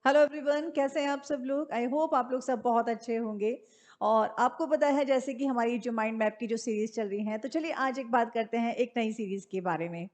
Hello everyone, कैसे हैं आप सब लोग? आई होप आप लोग सब बहुत अच्छे होंगे। और आपको पता है जैसे कि हमारी जो माइंड मैप की जो सीरीज़ चल रही है, तो चलिए आज एक बात करते हैं एक नई सीरीज़ के बारे में।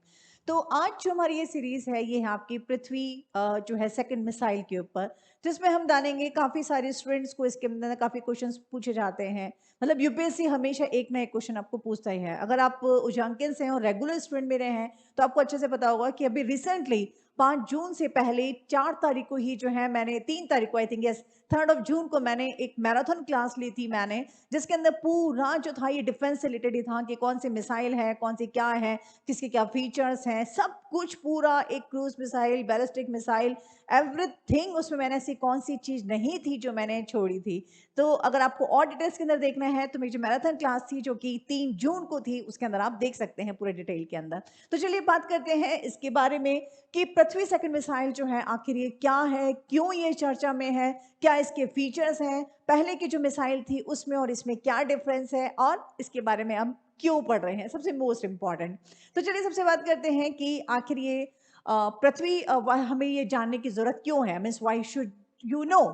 तो आज जो हमारी ये सीरीज़ है, ये है आपकी पृथ्वी जो है सेकंड मिसाइल के ऊपर, जिसमें हम जानेंगे काफ़ी सारे स्टूडेंट्स को इसके अंदर काफ़ी क्वेश्चंस पूछे जाते हैं। मतलब यूपीएससी हमेशा एक ना एक क्वेश्चन आपको पूछता ही है। अगर आप उजांकिन से हैं और रेगुलर स्टूडेंट मेरे हैं, तो आपको अच्छे से पता होगा कि अभी रिसेंटली 5 जून से पहले 4 तारीख को ही जो है मैंने 3 तारीख को I think yes 3rd of June को मैंने एक मैराथन क्लास ली थी मैंने, जिसके अंदर पूरा जो था ये डिफेंस से रिलेटेड ही था कि कौन सी मिसाइल है, कौन सी क्या है, किसके क्या फीचर्स हैं, सब कुछ पूरा एक cruise missile, ballistic missile, everything उसमें मैंने ऐसी कौन सी चीज़ नहीं थी जो मैंने छोड़ी थी। तो अगर आपको और डिटेल्स के अंदर देखना है तो मेरी जो मैराथन क्लास थी जो कि 3 जून को थी, उसके अंदर आप देख सकते हैं पूरे डिटेल के अंदर। तो चलिए बात करते हैं इसके बारे में कि पृथ्वी सेकंड मिसाइल जो है आखिर ये क्या है, क्यों ये चर्चा में है, क्या इसके फीचर्स हैं, पहले की जो मिसाइल थी उसमें और इसमें क्या डिफरेंस है और इसके बारे में हम क्यों पढ़ रहे हैं, सबसे मोस्ट इंपॉर्टेंट। तो चलिए सबसे बात करते हैं कि आखिर ये पृथ्वी हमें ये जानने की जरूरत क्यों है, means why should you know.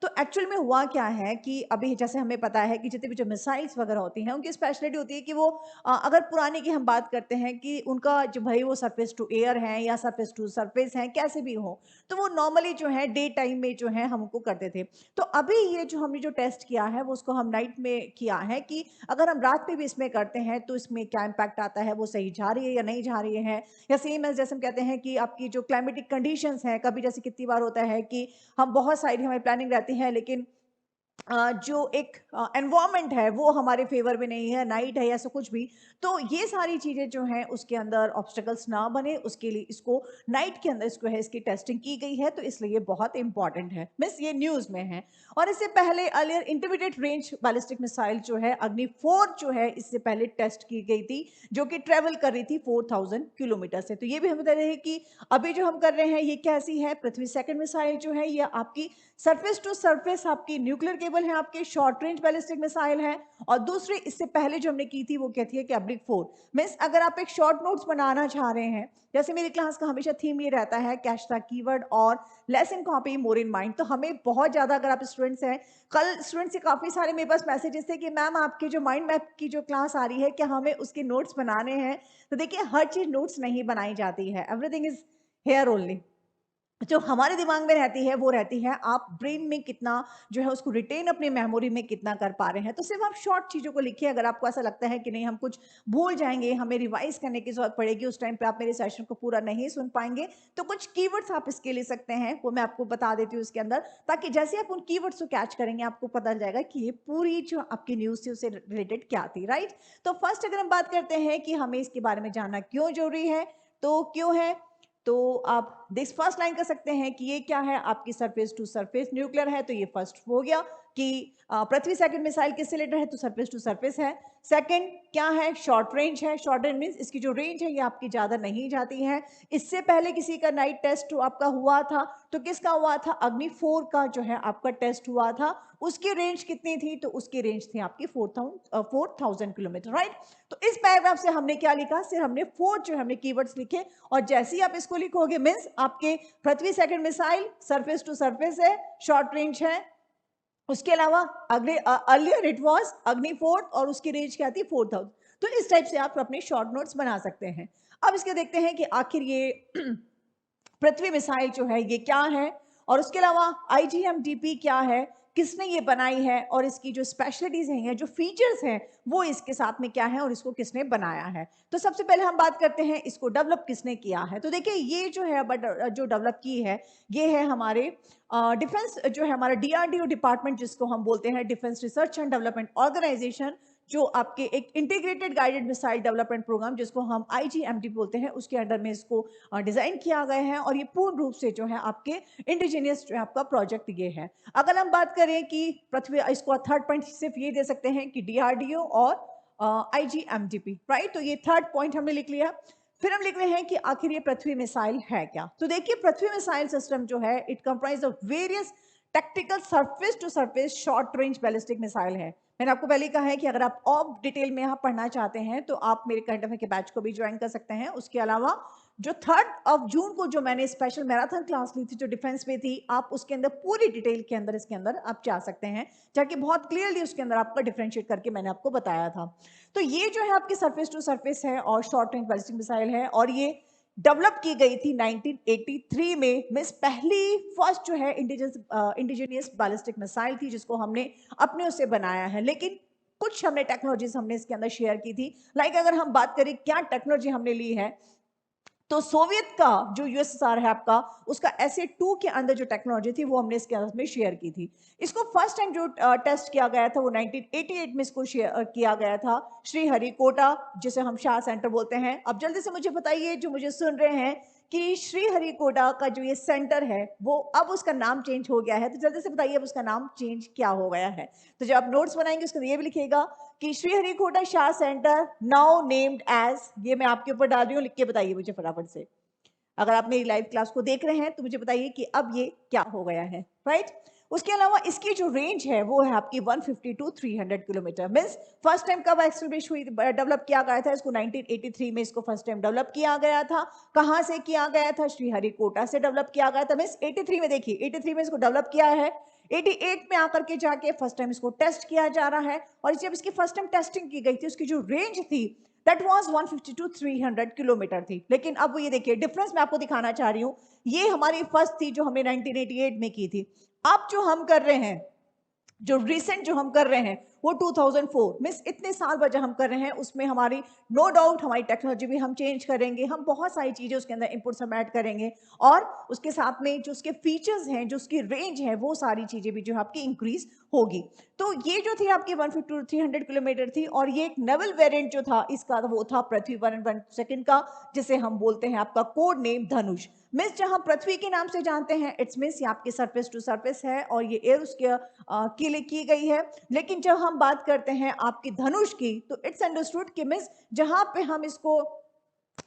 तो एक्चुअल में हुआ क्या है कि अभी जैसे हमें पता है कि जितने भी जो मिसाइल्स वगैरह होती हैं उनकी स्पेशलिटी होती है कि वो अगर पुराने की हम बात करते हैं कि उनका जो भाई वो सरफेस टू एयर है या सरफेस टू सरफेस है, कैसे भी हो, तो वो नॉर्मली जो है डे टाइम में जो है हम उनको करते थे। तो अभी ये जो हमने जो टेस्ट किया है वो उसको हम नाइट में किया है कि अगर हम रात में भी इसमें करते हैं तो इसमें क्या इम्पैक्ट आता है, वो सही जा रही है या नहीं जा रही है, या सेम एज जैसे हम कहते हैं कि आपकी जो क्लाइमेटिक कंडीशंस है, कभी जैसे कितनी बार होता है कि हम बहुत सारी हमारी प्लानिंग रहती है लेकिन जो एक एनवायरनमेंट है वो हमारे फेवर में नहीं है, नाइट है या ऐसा कुछ भी। तो ये सारी चीज़ें जो हैं उसके अंदर ऑब्स्टेकल्स ना बने, उसके लिए इसको नाइट के अंदर इसको है इसकी टेस्टिंग की गई है, तो इसलिए ये बहुत इंपॉर्टेंट है, मिस ये न्यूज़ में है। और इससे पहले earlier intermediate range ballistic missile जो है अग्नि 4 जो है इससे पहले टेस्ट की गई थी, जो कि ट्रेवल कर रही थी 4000 किलोमीटर से। तो ये भी हम बता रहे हैं कि अभी जो हम कर रहे हैं ये कैसी है, पृथ्वी सेकंड मिसाइल जो है ये आपकी सरफेस टू सरफेस आपकी न्यूक्लियर केबल है, आपके शॉर्ट रेंज बैलिस्टिक मिसाइल है। और दूसरी इससे पहले जो हमने की थी वो कहती है कि अब्लिक 4, मीन्स अगर आप एक शॉर्ट नोट्स बनाना चाह रहे हैं, जैसे मेरी क्लास का हमेशा थीम ये रहता है कैच द कीवर्ड और lesson copy more in mind. तो हमें बहुत ज़्यादा, अगर आप स्टूडेंट्स हैं, कल स्टूडेंट्स से काफ़ी सारे मेरे पास मैसेजेस थे कि मैम आपकी जो माइंड मैप की जो क्लास आ रही है क्या हमें उसके नोट्स बनाने हैं। तो देखिए हर चीज़ नोट्स नहीं बनाई जाती है, एवरीथिंग इज हेयर ओनली। जो हमारे दिमाग में रहती है वो रहती है आप ब्रेन में कितना जो है उसको रिटेन अपनी मेमोरी में कितना कर पा रहे हैं। तो सिर्फ आप शॉर्ट चीज़ों को लिखिए, अगर आपको ऐसा लगता है कि नहीं हम कुछ भूल जाएंगे, हमें रिवाइज करने की जरूरत पड़ेगी, उस टाइम पे आप मेरे सेशन को पूरा नहीं सुन पाएंगे, तो कुछ कीवर्ड्स आप इसके ले सकते हैं, वो मैं आपको बता देती हूँ इसके अंदर, ताकि जैसे आप उन कीवर्ड्स को कैच करेंगे आपको पता चल जाएगा कि ये पूरी जो आपकी न्यूज़ थी उससे रिलेटेड क्या थी, राइट। तो फर्स्ट अगर हम बात करते हैं कि हमें इसके बारे में जानना क्यों जरूरी है, तो क्यों है, तो आप दिस फर्स्ट लाइन कर सकते हैं कि ये क्या है, आपकी सरफेस टू सरफेस न्यूक्लियर है, तो ये फर्स्ट हो गया कि पृथ्वी सेकंड मिसाइल किससे रिलेटेड है, तो सरफेस टू सरफेस है। सेकंड क्या है, शॉर्ट रेंज है। शॉर्ट रेंज मींस इसकी जो रेंज है ये आपकी ज्यादा नहीं जाती है। इससे पहले किसी का नाइट टेस्ट आपका हुआ था, तो किसका हुआ था, अग्नि 4 का जो है आपका टेस्ट हुआ था। उसकी रेंज कितनी थी, तो उसकी रेंज थी आपकी 4000 किलोमीटर, राइट। तो इस पैराग्राफ से हमने क्या लिखा, सिर्फ हमने 4 जो हमने कीवर्ड्स लिखे, और जैसे ही आप इसको लिखोगे मीन्स आपके Prithvi second missile surface to surface है, शॉर्ट रेंज है। उसके अलावा अगले अर्लियर इट वाज अग्नि 4 और उसकी रेंज क्या थी 4000। तो इस टाइप से आप अपने शॉर्ट नोट्स बना सकते हैं। अब इसके देखते हैं कि आखिर ये पृथ्वी मिसाइल जो है ये क्या है, और उसके अलावा आईजीएमडीपी क्या है, किसने ये बनाई है, और इसकी जो स्पेशलिटीज हैं, जो फीचर्स हैं, वो इसके साथ में क्या है, और इसको किसने बनाया है। तो सबसे पहले हम बात करते हैं इसको डेवलप किसने किया है। तो देखिए ये जो है जो डेवलप की है ये है हमारे डिफेंस जो है हमारा डीआरडीओ डिपार्टमेंट, जिसको हम बोलते हैं defence research and development organisation, जो आपके एक integrated guided missile development programme जिसको हम आईजीएमडी बोलते हैं, उसके अंडर में इसको डिजाइन किया गया है। और ये पूर्ण रूप से जो है आपके इंडिजीनियस जो है आपका प्रोजेक्ट ये है। अगर हम बात करें कि पृथ्वी, इसको थर्ड पॉइंट सिर्फ ये दे सकते हैं कि डीआरडीओ और आईजीएमडीपी, राइट। तो ये थर्ड पॉइंट हमने लिख लिया। फिर हम लिख रहे हैं कि आखिर ये पृथ्वी मिसाइल है क्या। तो देखिए पृथ्वी मिसाइल सिस्टम जो है it comprise of various tactical surface to surface short range ballistic missile है। मैंने आपको पहले कहा है कि अगर आप और डिटेल में यहाँ पढ़ना चाहते हैं तो आप मेरे करंट अफेयर के बैच को भी ज्वाइन कर सकते हैं। उसके अलावा जो 3 जून को जो मैंने स्पेशल मैराथन क्लास ली थी जो डिफेंस में थी, आप उसके अंदर पूरी डिटेल के अंदर इसके अंदर आप जा सकते हैं, जाके बहुत क्लियरली उसके अंदर आपका डिफरेंशिएट करके मैंने आपको बताया था। तो ये जो है आपकी सरफेस टू सरफेस है और शॉर्ट रेंज बैलिस्टिक मिसाइल है, और ये डेवलप की गई थी 1983 में। मिस पहली फर्स्ट जो है इंडिजिनियस बैलिस्टिक मिसाइल थी जिसको हमने अपने उससे बनाया है, लेकिन कुछ हमने टेक्नोलॉजीज हमने इसके अंदर शेयर की थी। लाइक अगर हम बात करें क्या टेक्नोलॉजी हमने ली है, तो सोवियत का जो यूएसएसआर है आपका, उसका SA-2 के अंदर जो टेक्नोलॉजी थी वो हमने इसके अंदर में शेयर की थी। इसको फर्स्ट टाइम जो टेस्ट किया गया था वो 1988 में इसको शेयर किया गया था श्रीहरिकोटा, जिसे हम शाह सेंटर बोलते हैं। अब जल्दी से मुझे बताइए जो मुझे सुन रहे हैं कि श्रीहरिकोटा का जो ये सेंटर है वो अब उसका नाम चेंज हो गया है, तो जल्दी से बताइए अब उसका नाम चेंज क्या हो गया है। तो जब आप नोट्स बनाएंगे उसके अंदर ये भी लिखिएगा कि श्रीहरिकोटा शाह सेंटर नाउ नेम्ड एज, ये मैं आपके ऊपर डाल रही हूँ, लिख के बताइए मुझे फटाफट से। अगर आप मेरी लाइव क्लास को देख रहे हैं तो मुझे बताइए कि अब ये क्या हो गया है, राइट। उसके अलावा इसकी जो रेंज है वो है आपकी 150 to 300 kilometre. Means first time कब एस्टेब्लिश हुई, डेवलप किया गया था इसको 1983 में, इसको फर्स्ट टाइम डेवलप किया गया था। कहां से किया गया था? श्रीहरिकोटा से डेवलप किया गया था। मींस 83 में, देखिए 83 में इसको डेवलप किया है, 88 में आकर के जाके फर्स्ट टाइम इसको टेस्ट किया जा रहा है, और जब इसकी फर्स्ट टाइम टेस्टिंग की गई थी उसकी जो रेंज थी दैट वाज 150 टू 300 किलोमीटर थी। लेकिन अब ये देखिए डिफरेंस मैं आपको दिखाना चाह रही हूं, ये हमारी फर्स्ट थी जो हमने 1988 में की थी। अब जो हम कर रहे हैं, जो रिसेंट जो हम कर रहे हैं वो 2004, मींस इतने साल बाद हम कर रहे हैं, उसमें हमारी नो डाउट हमारी टेक्नोलॉजी भी हम चेंज करेंगे, हम बहुत सारी चीजें उसके अंदर इनपुट्स हम ऐड करेंगे, और उसके साथ में जो उसके फीचर्स हैं, जो उसकी रेंज है, वो सारी चीजें भी जो है आपकी इंक्रीज होगी। तो ये जो थी आपकी 150 टू 300 किलोमीटर थी, और ये एक नेवल वेरिएंट जो था इसका वो था पृथ्वी 1 का, जिसे हम बोलते हैं आपका कोड नेम धनुष। मिस जहां पृथ्वी के नाम से जानते हैं, इट्स मिस ये आपके सरफेस टू सरफेस है और ये एयर उसके के लिए की गई है। लेकिन जब हम बात करते हैं आपकी धनुष की, तो इट्स अंडरस्टूड कि मिस जहां पे हम इसको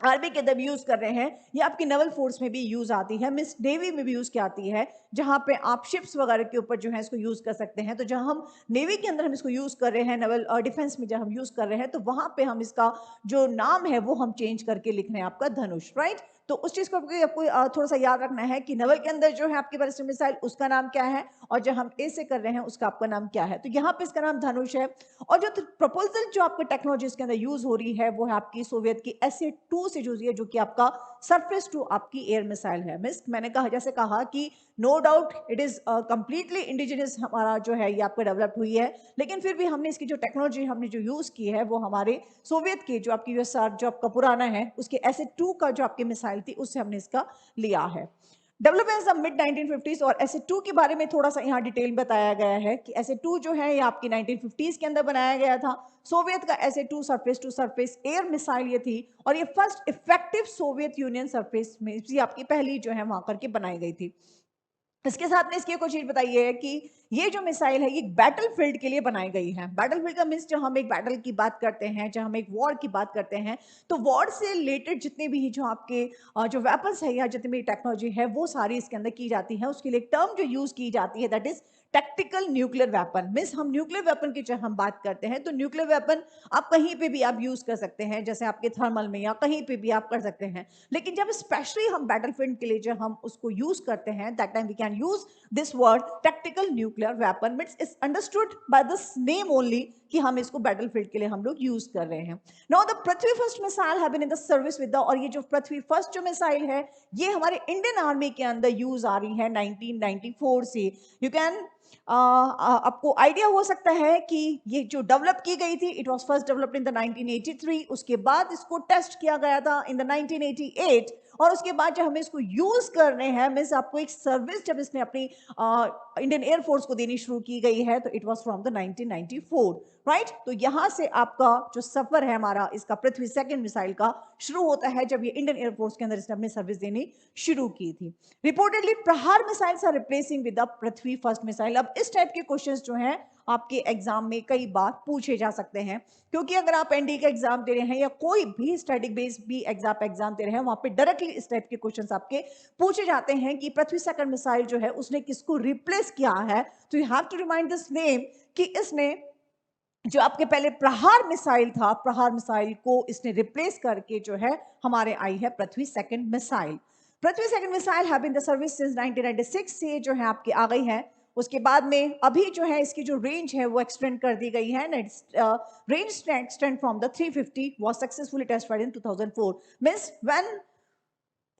आर्मी के अंदर यूज कर रहे हैं, ये आपकी नेवल फोर्स में भी यूज आती है, मिस नेवी में भी यूज की आती है, जहां पे आप शिप्स वगैरह के ऊपर जो है इसको यूज कर सकते हैं। तो जहां हम नेवी के अंदर हम इसको यूज कर रहे हैं, नेवल डिफेंस में जब हम यूज कर रहे हैं, तो वहां पे हम इसका जो नाम है वो हम चेंज करके लिख रहे हैं आपका धनुष, राइट। तो उस चीज को आपको थोड़ा सा याद रखना है कि नेवल के अंदर जो है आपकी बैलिस्टिक मिसाइल उसका नाम क्या है, और जो हम ए से कर रहे हैं उसका आपका नाम क्या है। तो यहाँ पे इसका नाम धनुष है। और जो प्रपोजल जो आपकी टेक्नोलॉजी इसके अंदर यूज हो रही है वो है आपकी सोवियत की SA-2 से जो है, जो कि आपका सरफेस टू आपकी एयर मिसाइल है। मिस मैंने कहा, जैसे कहा कि no doubt it is completely indigenous हमारा जो है ये आपका डेवलप हुई है, लेकिन फिर भी हमने इसकी जो टेक्नोलॉजी हमने जो यूज की है वो हमारे सोवियत के जो आपकी यूएसआर जो आपका पुराना है उसके SA-2 का जो आपकी मिसाइल थी उससे हमने इसका लिया है। डेवलपमेंट द मिड 1950s, और SA-2 के बारे में थोड़ा सा यहाँ डिटेल बताया गया है कि SA-2 जो है ये आपकी 1950s के अंदर बनाया गया था। सोवियत का SA-2 surface to surface air missile ये थी, और ये first effective Soviet Union surface में भी आपकी पहली जो है वहां करके बनाई गई थी। इसके साथ में इसकी एक और चीज बताइए है कि ये जो मिसाइल है ये बैटल फील्ड के लिए बनाई गई है। बैटल फील्ड का मीन्स जब हम एक बैटल की बात करते हैं, जब हम एक वॉर की बात करते हैं, तो वॉर से रिलेटेड जितने भी जो आपके जो वेपन्स है या जितनी भी टेक्नोलॉजी है वो सारी इसके अंदर की जाती है। उसके लिए एक टर्म जो यूज की जाती है that is tactical nuclear weapon. Means हम न्यूक्लियर वेपन की जब हम बात करते हैं तो न्यूक्लियर वेपन आप कहीं पे भी आप यूज कर सकते हैं, जैसे आपके थर्मल में या कहीं पे भी आप कर सकते हैं। लेकिन जब स्पेशली हम बैटलफील्ड के लिए जब हम उसको यूज करते हैं, that time we can use this word tactical nuclear weapon. Means it's understood by this name only कि हम इसको बैटलफील्ड के लिए हम लोग यूज कर रहे हैं। Now the Prithvi first missile have been in the service with the, और ये जो पृथ्वी फर्स्ट जो मिसाइल है ये हमारे इंडियन आर्मी के अंदर यूज आ रही है 1994 से। यू कैन आपको आइडिया हो सकता है कि ये जो डेवलप की गई थी it was first developed in the 1983, उसके बाद इसको टेस्ट किया गया था इन द 1988, और उसके बाद जब हमें इसको यूज कर रहे हैं, मींस आपको एक सर्विस जब इसने अपनी इंडियन एयरफोर्स को देनी शुरू की गई है तो it was from the 1994, right. तो यहां से आपका जो सफर है हमारा इसका पृथ्वी सेकंड मिसाइल का शुरू होता है जब ये इंडियन एयरफोर्स के अंदर इसने अपनी सर्विस देनी शुरू की थी। Reportedly Prahar missiles are replacing with the Prithvi first missile. अब इस टाइप के क्वेश्चंस जो हैं आपके एग्जाम में कई बार पूछे जा सकते हैं, क्योंकि अगर आप एनडी का एग्जाम दे रहे हैं या कोई भी स्टैटिक बेस्ड भी एग्जाम दे रहे हैं, वहां पे डायरेक्टली इस टाइप के क्वेश्चंस आपके पूछे जाते हैं कि पृथ्वी सेकंड मिसाइल जो है उसने किसको रिप्लेस किया है। तो you have to remind this name कि इसने जो आपके पहले प्रहार मिसाइल था, प्रहार मिसाइल को इसने रिप्लेस करके जो है हमारे आई है Prithvi second missile. Prithvi second missile have been the service since 1996 से जो है आपकी आ गई है। उसके बाद में अभी जो है इसकी जो रेंज है वो एक्सटेंड कर दी गई है। Range extend from the 350 was successfully tested in 2004। Means when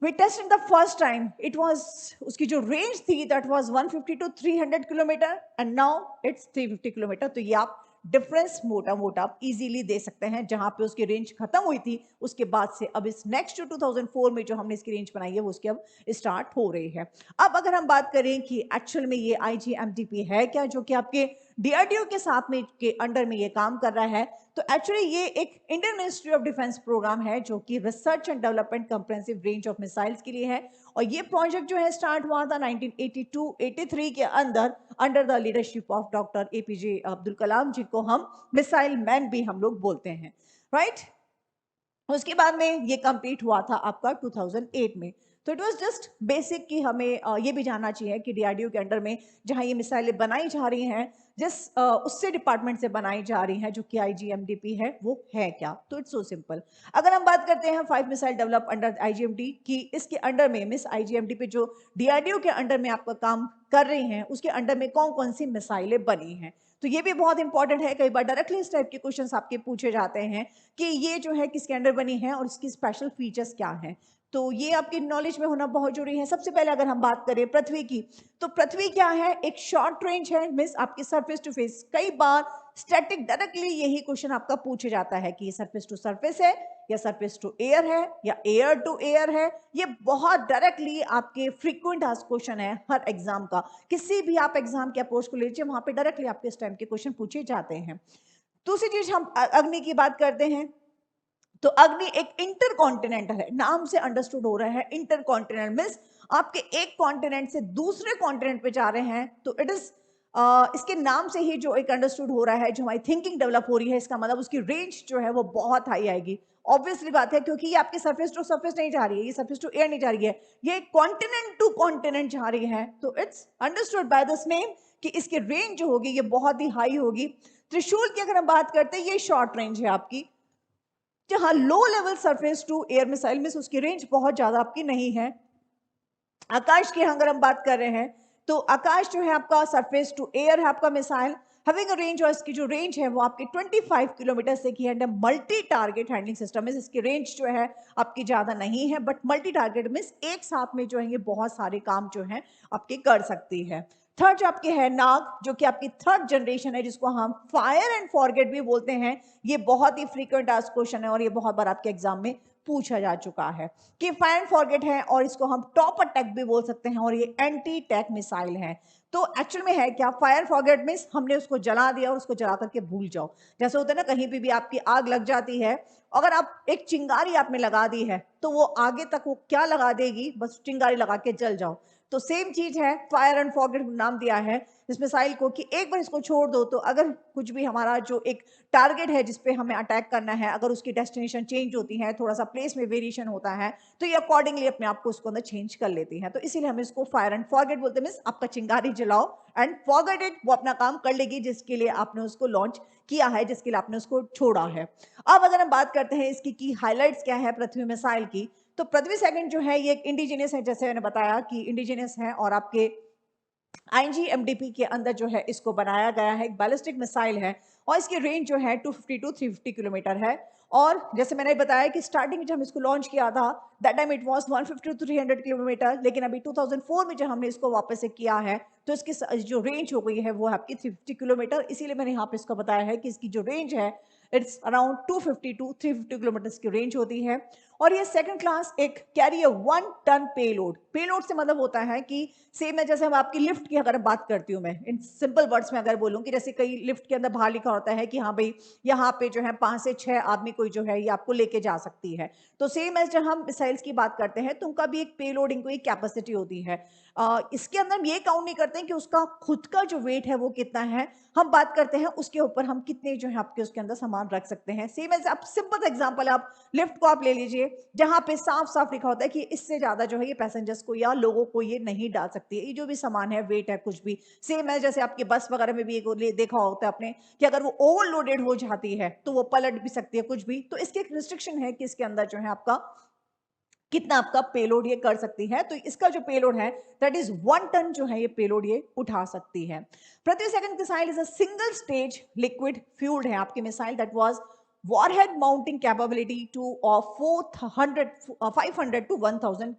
we tested the first time, it was उसकी जो रेंज थी that was 150 to 300 kilometre and now it's 350 kilometre. तो ये आप डिफरेंस मोटा मोटा आप इजीली दे सकते हैं। जहां पे उसकी रेंज खत्म हुई थी उसके बाद से अब इस नेक्स्ट जो 2004 में जो हमने इसकी रेंज बनाई है वो उसकी अब स्टार्ट हो रही है। अब अगर हम बात करें कि एक्चुअल में ये IGMDP है क्या, जो कि आपके DRDO के साथ में के अंडर में ये काम कर रहा है, तो एक्चुअली ये एक Indian ministry of defence programme है जो कि research and development comprehensive range of missiles के लिए है। और ये प्रोजेक्ट जो है स्टार्ट हुआ था 1982-83 के अंदर under the leadership of doctor APJ Abdul Kalam, जिनको हम मिसाइल मैन भी हम लोग बोलते हैं, राइट। उसके बाद में ये कंप्लीट हुआ था आपका 2008 में। तो इट वाज जस्ट बेसिक कि हमें ये भी जानना चाहिए कि DRDO के अंडर में जहां ये मिसाइलें बनाई जा रही हैं, जिस उससे डिपार्टमेंट से बनाई जा रही हैं जो कि IGMDP है, वो है क्या। तो इट्स सो सिंपल। अगर हम बात करते हैं 5 मिसाइल डेवलप अंडर IGMD की, इसके अंडर में मिस IGMDP जो DRDO के अंडर में आपका काम कर रही हैं उसके अंडर में कौन कौन सी मिसाइलें बनी हैं, तो ये भी बहुत इंपॉर्टेंट है। कई बार डायरेक्टली इस टाइप के क्वेश्चंस आपके पूछे जाते हैं कि ये जो है किसके अंडर बनी है और इसकी स्पेशल फीचर्स क्या हैं। तो ये आपकी नॉलेज में होना बहुत जरूरी है। सबसे पहले अगर हम बात करें पृथ्वी की, तो पृथ्वी क्या है, एक शॉर्ट रेंज है, मींस आपकी सरफेस टू फेस। कई बार स्टैटिक डायरेक्टली यही क्वेश्चन आपका पूछा जाता है कि ये सरफेस टू सरफेस है या सरफेस टू एयर है या एयर टू एयर है। ये बहुत डायरेक्टली आपके फ्रीक्वेंट आस्क क्वेश्चन है हर एग्जाम का। किसी भी आप एग्जाम के अप्रोच को लीजिए, वहां पे डायरेक्टली आपके इस टाइम के क्वेश्चन पूछे जाते हैं। दूसरी चीज हम अग्नि की बात करते हैं, तो अग्नि एक इंटर कॉन्टिनेंटल है, नाम से अंडरस्टूड हो रहा है इंटर कॉन्टिनेंट मींस आपके एक कॉन्टिनेंट से दूसरे कॉन्टिनेंट पे जा रहे हैं। तो इट इज इसके नाम से ही जो एक अंडरस्टूड हो रहा है, जो हमारी थिंकिंग डेवलप हो रही है, इसका मतलब उसकी रेंज जो है वो बहुत हाई आएगी। ऑब्वियसली बात है, क्योंकि ये आपके सरफेस टू सरफेस नहीं जा रही है, ये सरफेस टू एयर नहीं जा रही है, ये कॉन्टिनेंट टू कॉन्टिनेंट जा रही है। तो it's understood by this name कि इसकी रेंज जो होगी ये बहुत ही हाई होगी। त्रिशूल की अगर हम बात करते हैं, ये शॉर्ट रेंज है आपकी। जहां low level surface to air missile में उसकी रेंज बहुत ज्यादा आपकी नहीं है। आकाश की अगर हम बात कर रहे हैं, तो आकाश जो है आपका सरफेस टू एयर है आपका मिसाइल, हैविंग अ रेंज, और इसकी जो रेंज है वो आपकी 25 किलोमीटर से की है। मल्टी टारगेट हैंडलिंग सिस्टम है, इसकी रेंज जो है आपकी ज्यादा नहीं है, बट मल्टी टारगेट मींस एक साथ में जो है ये बहुत सारे काम जो है आपके कर सकती है। थर्ड जो आपके है नाग, जो कि आपकी थर्ड जनरेशन है, जिसको हम फायर एंड फॉरगेट भी बोलते हैं। ये बहुत ही फ्रीक्वेंट आस्क क्वेश्चन है और ये बहुत बार आपके एग्जाम में पूछा जा चुका है कि फायर एंड फॉरगेट है, और इसको हम टॉप अटैक भी बोल सकते हैं, और ये एंटी टैक मिसाइल है। तो एक्चुअल में है क्या, फायर फॉरगेट मींस हमने उसको जला दिया और उसको जला करके भूल जाओ। जैसे होता है ना, कहीं पे भी आपकी आग लग जाती है, अगर आप एक चिंगारी आपने लगा दी है तो वो आगे तक वो क्या लगा देगी, बस चिंगारी लगा के जल जाओ। तो सेम चीज है, फायर एंड फॉरगेट नाम दिया है इस मिसाइल को कि एक बार इसको छोड़ दो तो अगर कुछ भी हमारा जो एक टारगेट है जिस पे हमें अटैक करना है, अगर उसकी डेस्टिनेशन चेंज होती है, थोड़ा सा प्लेस में वेरिएशन होता है, तो ये अकॉर्डिंगली अपने आप को उसको अंदर चेंज कर लेती है। तो इसीलिए हम इसको फायर एंड फॉरगेट बोलते हैं। मींस आपका चिंगारी जलाओ एंड फॉरगेट इट, वो अपना काम कर लेगी जिसके लिए आपने उसको लॉन्च किया है, जिसके लिए आपने उसको छोड़ा है। अब अगर हम बात करते हैं इसकी की हाईलाइट्स क्या है पृथ्वी मिसाइल की, तो पृथ्वी सेकंड जो है ये एक इंडिजिनियस है, जैसे मैंने बताया कि इंडिजिनियस है, और आपके IGMDP के अंदर जो है इसको बनाया गया है, एक बैलिस्टिक मिसाइल है, और इसकी रेंज जो है 250 टू 350 किलोमीटर है। और जैसे मैंने बताया कि स्टार्टिंग जब हम इसको लॉन्च किया था, that time it was 150 to 300 kilometre, लेकिन अभी 2004 में जब हमने इसको वापस से किया है तो इसकी जो रेंज हो गई है वो आपकी 350 किलोमीटर। इसीलिए मैंने यहाँ पे इसको बताया है कि इसकी जो रेंज है इट्स अराउंड 250 टू 350 किलोमीटर की रेंज होती है। और ये सेकंड क्लास एक कैरियर 1 टन पेलोड। पेलोड से मतलब होता है कि सेम है, जैसे हम आपकी लिफ्ट की अगर बात करती हूँ, मैं इन सिंपल वर्ड्स में अगर बोलूँ कि जैसे कई लिफ्ट के अंदर बाहर लिखा होता है कि हाँ भाई यहाँ पे जो है 5 से 6 आदमी कोई जो है ये आपको लेके जा सकती है। तो सेम एज जब हम मिसाइल्स की बात करते हैं तो उनका भी एक पेलोडिंग को एक कैपेसिटी होती है। इसके अंदर हम ये काउंट नहीं करते हैं कि उसका खुद का जो वेट है वो कितना है, हम बात करते हैं उसके ऊपर हम कितने जो है आपके उसके अंदर सामान रख सकते हैं। सेम एज आप सिंपल एग्जांपल, आप लिफ्ट को आप ले लीजिए, जहाँ पे साफ-साफ लिखा होता है कि इससे ज़्यादा जो है ये पैसेंजर्स को या लोगों को ये नहीं डाल सकती है। ये जो भी सामान है, वेट है, कुछ भी, सेम है जैसे आपकी बस वगैरह में भी एक ले देखा होता है आपने कि अगर वो ओवरलोडेड हो जाती है, तो वो पलट भी सकती है कुछ भी। तो इसकी एक रिस्ट्रिक्शन है कि इसके अंदर जो है आपका कितना आपका पेलोड ये कर सकती है। तो इसका जो पेलोड है दैट इज 1 टन जो है ये पेलोड ये उठा सकती है। Prithvi second missile is a single stage liquid fuelled है आपकी missile that was warhead mounting capability to of 500 to 1000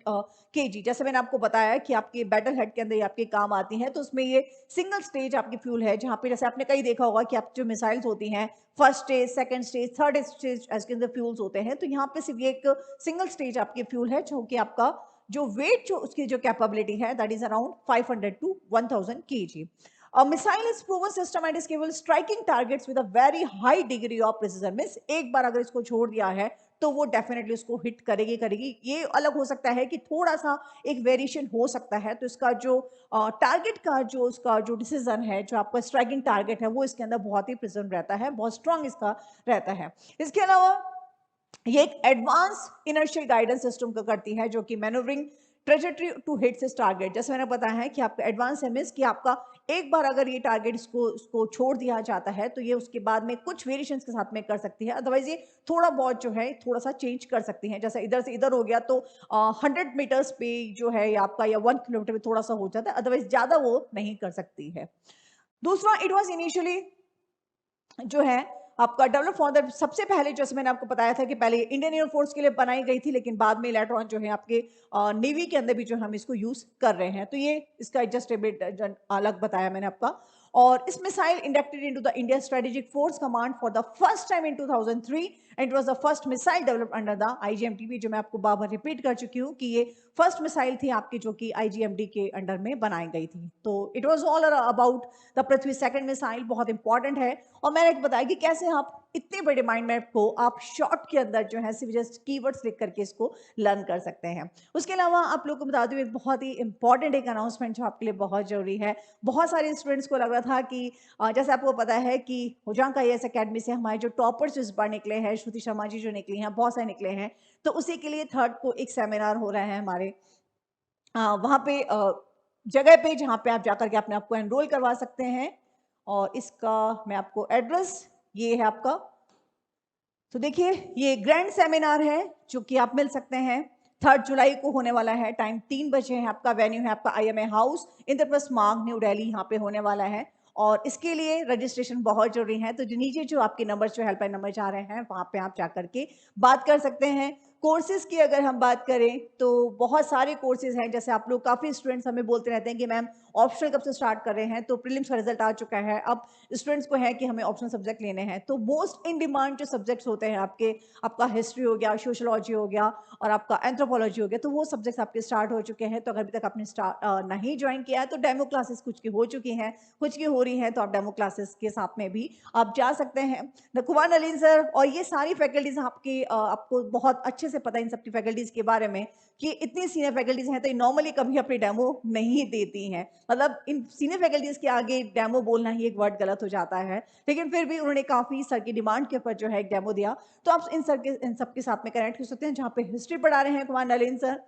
kg. जैसे मैंने आपको बताया कि आपके बैटल हेड के अंदर ये आपके काम आती हैं, तो उसमें ये सिंगल स्टेज आपकी फ्यूल है, जहां पे जैसे आपने कई देखा होगा कि आप जो मिसाइल्स होती हैं first stage, second stage, third stage इसके अंदर फ्यूल्स होते हैं। तो यहाँ पे सिर्फ ये एक सिंगल स्टेज आपकी फ्यूल है, जो कि आपका जो वेट जो उसकी जो कैपेबिलिटी है that is around 500 to 1000 KG. A missile is proven system and is capable of striking targets with a very high degree of precision. Means एक बार अगर इसको छोड़ दिया है तो वो डेफिनेटली उसको हिट करेगी करेगी। ये अलग हो सकता है कि थोड़ा सा एक वेरिएशन हो सकता है। तो इसका जो टारगेट का जो उसका जो डिसीजन है, जो आपका स्ट्राइकिंग टारगेट है, वो इसके अंदर बहुत ही प्रिजन रहता है, बहुत स्ट्रांग इसका रहता है। इसके अलावा ये एक एडवांस इनर्शियल गाइडेंस सिस्टम का करती है, जो कि manoeuvring trajectory to hit this target. जैसे मैंने बताया है कि आपका एडवांस है मींस कि आपका एक बार अगर ये टारगेट इसको छोड़ दिया जाता है तो ये उसके बाद में कुछ वेरिएशंस के साथ में कर सकती है। अदरवाइज ये थोड़ा बहुत जो है थोड़ा सा चेंज कर सकती है। जैसे इधर से इधर हो गया तो 100 मीटर्स पे जो है ये आपका या 1 किलोमीटर पे थोड़ा सा हो जाता है, अदरवाइज ज्यादा वो नहीं कर सकती है। दूसरा, इट वॉज इनिशियली जो है आपका डेवलप फॉर द, सबसे पहले जैसे मैंने आपको बताया था कि पहले इंडियन एयरफोर्स के लिए बनाई गई थी, लेकिन बाद में लेटर ऑन जो है आपके नेवी के अंदर भी जो हम इसको यूज कर रहे हैं। तो ये इसका जस्ट अलग बताया मैंने आपका। और इस missile inducted into the India strategic force command for the first time in 2003 and it was the first missile developed under the IGMT. जो मैं आपको बार बार रिपीट कर चुकी हूँ कि ये फर्स्ट मिसाइल थी आपकी जो कि आईजीएमडी के अंडर में बनाई गई थी। तो it was all about the Prithvi second missile, बहुत इंपॉर्टेंट है। और मैंने बताया कि कैसे आप इतने बड़े माइंड मैप को आप शॉर्ट के अंदर जो है सिर्फ जस्ट कीवर्ड्स लिख करके इसको लर्न कर सकते हैं। उसके अलावा आप लोगों को बता दूं एक बहुत ही इंपॉर्टेंट एक अनाउंसमेंट जो आपके लिए बहुत जरूरी है। बहुत सारे स्टूडेंट्स को लग रहा था कि जैसे आपको पता है कि हुजांक आईएएस एकेडमी से हमारे जो टॉपर्स इस बार निकले हैं, श्रुति शर्मा जी जो निकली हैं, बहुत सारे निकले हैं, तो उसी के लिए थर्ड को एक सेमिनार हो रहा है हमारे वहाँ पे जगह पे, जहाँ पे आप जाकर के अपने आप को एनरोल करवा सकते हैं। और इसका मैं आपको एड्रेस, ये है आपका। तो देखिए ये ग्रैंड सेमिनार है जो कि आप मिल सकते हैं, 3 जुलाई को होने वाला है। टाइम 3 बजे है आपका। वेन्यू है आपका आईएमए हाउस, इंद्रप्रस्थ मार्ग, न्यू दिल्ली, यहाँ पे होने वाला है। और इसके लिए रजिस्ट्रेशन बहुत जरूरी है। तो जो नीचे जो आपके नंबर जो हेल्पलाइन नंबर जा रहे हैं वहाँ पे आप जाकर के बात कर सकते हैं। कोर्सेज की अगर हम बात करें तो बहुत सारे कोर्सेज हैं। जैसे आप लोग काफ़ी स्टूडेंट्स हमें बोलते रहते हैं कि मैम ऑप्शनल कब से स्टार्ट कर रहे हैं, तो प्रीलिम्स का रिजल्ट आ चुका है, अब स्टूडेंट्स को है कि हमें ऑप्शनल सब्जेक्ट लेने हैं। तो मोस्ट इन डिमांड जो सब्जेक्ट्स होते हैं आपके, आपका हिस्ट्री हो गया, सोशोलॉजी हो गया और आपका एंथ्रोपोलॉजी हो गया, तो वो सब्जेक्ट्स आपके स्टार्ट हो चुके हैं। तो अगर अभी तक आपने नहीं ज्वाइन किया है तो डेमो क्लासेस कुछ की हो चुकी हैं, कुछ की हो रही हैं, तो आप डेमो क्लासेस के साथ में भी आप जा सकते हैं। कुमार नलिन सर और ये सारी फैकल्टीज आपकी आपको बहुत अच्छे से पता है इन सबकी फैकल्टीज के बारे में कि इतनी सीनियर फैकल्टीज हैं, तो नॉर्मली कभी अपनी डेमो नहीं देती हैं। मतलब इन सीनियर फैकल्टीज के आगे डेमो बोलना ही एक वर्ड गलत हो जाता है, लेकिन फिर भी उन्होंने काफी सर की डिमांड के ऊपर जो है एक डेमो दिया। तो आप इन सब के साथ में कनेक्ट हो सकते हैं, जहाँ पे हिस्ट्री पढ़ा रहे हैं कुमार नलिन सर।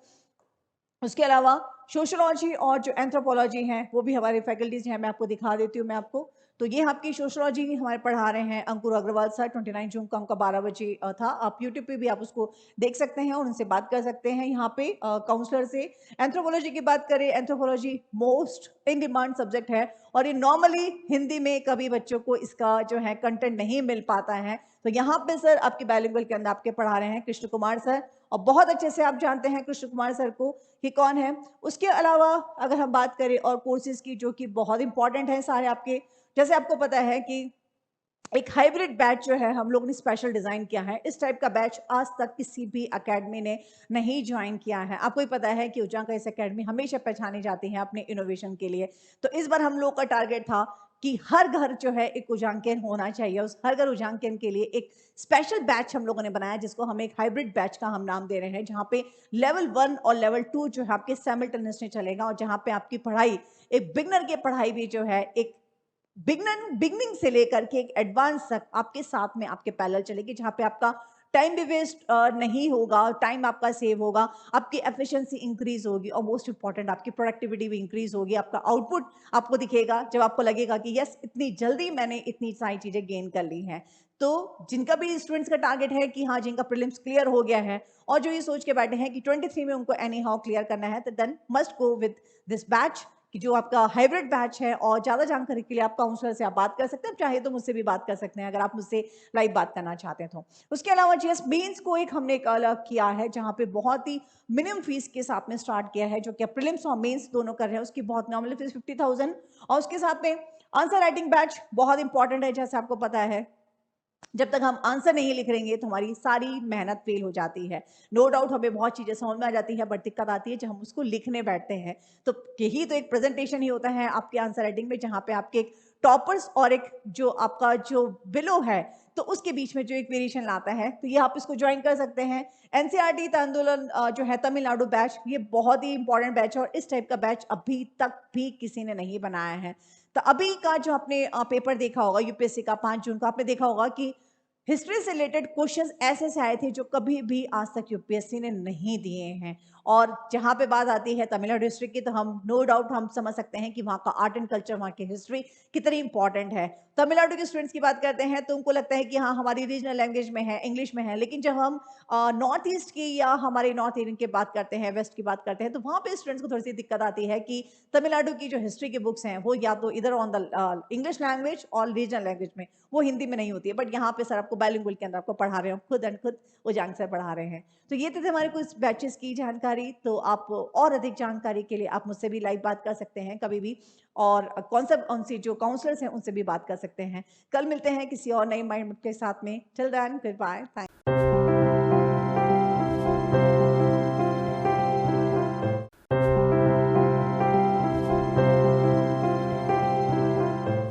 उसके अलावा सोशोलॉजी और जो एंथ्रोपोलॉजी हैं वो भी हमारे फैकल्टीज हैं, मैं आपको दिखा देती हूँ मैं आपको। तो ये आपकी सोशोलॉजी हमारे पढ़ा रहे हैं अंकुर अग्रवाल सर। 29 जून को उनका 12 बजे था। आप यूट्यूब पे भी आप उसको देख सकते हैं और उनसे बात कर सकते हैं यहाँ पे काउंसलर से। एंथ्रोपोलॉजी की बात करें, anthropology most in demand subject है और ये नॉर्मली हिंदी में कभी बच्चों को इसका जो है कंटेंट नहीं मिल पाता है। तो यहाँ पे सर आपके बाइलिंगुअल के अंदर आपके पढ़ा रहे हैं कृष्ण कुमार सर, और बहुत अच्छे से आप जानते हैं कृष्ण कुमार सर को कि कौन है। उसके अलावा अगर हम बात करें और कोर्सेज की जो कि बहुत इंपॉर्टेंट है सारे आपके, जैसे आपको पता है कि एक हाइब्रिड बैच जो है हम लोग ने स्पेशल डिजाइन किया है। इस टाइप का बैच आज तक किसी भी एकेडमी ने नहीं ज्वाइन किया है। आपको ही पता है कि उजांका इस एकेडमी हमेशा पहचानी जाती है अपने इनोवेशन के लिए। तो इस बार हम लोग का टारगेट था कि हर घर जो है एक उजांकन होना चाहिए। उस हर घर उजांकन के लिए एक स्पेशल बैच हम लोगों ने बनाया, जिसको हम एक हाइब्रिड बैच का हम नाम दे रहे हैं, जहाँ पे लेवल 1 और लेवल 2 जो है आपके साइमल्टेनियसली चलेगा, और जहाँ पे आपकी पढ़ाई एक बिगनर की पढ़ाई भी जो है एक बिगनिंग से लेकर के एक एडवांस तक आपके साथ में आपके पैरेलल चलेगी, जहाँ पे आपका टाइम भी वेस्ट नहीं होगा, टाइम आपका सेव होगा, आपकी एफिशिएंसी इंक्रीज होगी और मोस्ट इंपॉर्टेंट आपकी प्रोडक्टिविटी भी इंक्रीज होगी, आपका आउटपुट आपको दिखेगा जब आपको लगेगा कि यस इतनी जल्दी मैंने इतनी सारी चीजें गेन कर ली हैं। तो जिनका भी स्टूडेंट्स का टारगेट है कि हाँ जिनका प्रीलिम्स क्लियर हो गया है और जो ये सोच के बैठे हैं कि 23 में उनको एनी हाउ क्लियर करना है, तो then must go with this batch कि जो आपका हाइब्रिड बैच है। और ज़्यादा जानकारी के लिए आप काउंसलर से आप बात कर सकते हैं, चाहे तो मुझसे भी बात कर सकते हैं अगर आप मुझसे लाइव बात करना चाहते हैं तो। उसके अलावा जीएस मेंस को एक हमने एक अलग किया है जहाँ पे बहुत ही मिनिमम फीस के साथ में स्टार्ट किया है, जो कि प्रीलिम्स और मेंस दोनों कर रहे हैं। उसकी बहुत नॉमिनल फीस 50,000 और उसके साथ में आंसर राइटिंग बैच बहुत इंपॉर्टेंट है। जैसे आपको पता है जब तक हम आंसर नहीं लिख लेंगे तो हमारी सारी मेहनत फेल हो जाती है। नो डाउट हमें बहुत चीजें समझ में आ जाती है, बट दिक्कत आती है जब हम उसको लिखने बैठते हैं। तो यही तो एक प्रेजेंटेशन ही होता है आपके आंसर राइटिंग में, जहाँ पे आपके एक टॉपर्स और एक जो आपका जो बिलो है तो उसके बीच में जो एक वेरिएशन लाता है। तो ये आप इसको ज्वाइन कर सकते हैं। एनसीईआरटी आंदोलन जो है तमिलनाडु बैच, ये बहुत ही इंपॉर्टेंट बैच है और इस टाइप का बैच अभी तक भी किसी ने नहीं बनाया है। तो अभी का जो आपने पेपर देखा होगा यूपीएससी का 5 जून का, आपने देखा होगा कि हिस्ट्री से रिलेटेड क्वेश्चंस ऐसे से आए थे जो कभी भी आज तक यूपीएससी ने नहीं दिए हैं। और जहां पे बात आती है तमिलनाडु हिस्ट्री की, तो हम नो डाउट हम समझ सकते हैं कि वहाँ का आर्ट एंड कल्चर, वहाँ की हिस्ट्री कितनी इंपॉर्टेंट है। तमिलनाडु के स्टूडेंट्स की बात करते हैं तो उनको लगता है कि हाँ हमारी रीजनल लैंग्वेज में है, इंग्लिश में है, लेकिन जब हम नॉर्थ ईस्ट की या हमारे नॉर्थ इंडियन की बात करते हैं, वेस्ट की बात करते हैं, तो वहाँ पे स्टूडेंट्स को थोड़ी सी दिक्कत आती है कि तमिलनाडु की जो हिस्ट्री की बुक्स हैं वो या तो इधर ऑन द इंग्लिश लैंग्वेज और रीजनल लैंग्वेज में, वो हिंदी में नहीं होती है। बट यहाँ पे सर आपको बाइलिंगुअल के अंदर आपको पढ़ा रहे हो, खुद एंड खुद वो जांग सर पढ़ा रहे हैं। तो ये थे हमारे कुछ बैचेस की जानकारी। तो आप और अधिक जानकारी के लिए आप मुझसे भी लाइव बात कर सकते हैं कभी भी, और कौन सा उनसे जो काउंसलर्स हैं उनसे भी बात कर सकते हैं। कल मिलते हैं किसी और नई माइंड के साथ में। Till then good bye.